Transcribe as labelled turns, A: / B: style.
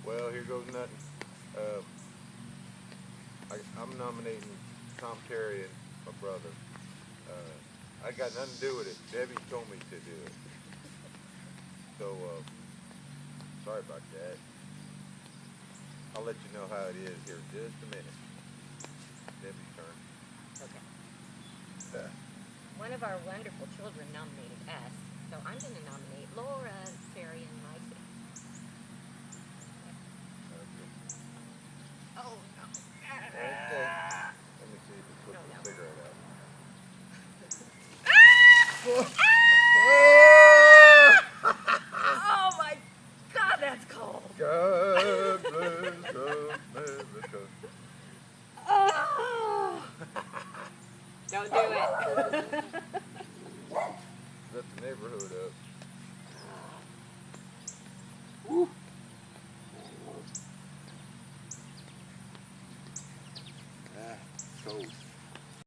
A: Well, here goes nothing. I'm nominating Tom Terry and my brother. I got nothing to do with it. Debbie told me to do it. So, sorry about that. I'll let you know how it is here in just a minute. Debbie's turn.
B: Okay. One of our wonderful children nominated us, so I'm going to nominate Laura, Terry, and Lacey.
A: Okay.
B: Oh, no.
A: Okay. Let me see if you put the cigarette out.
B: Oh, my God, that's cold.
A: God bless America.
B: Oh. Don't do it.
A: Let the neighborhood up.
C: Woo. Ah, cold.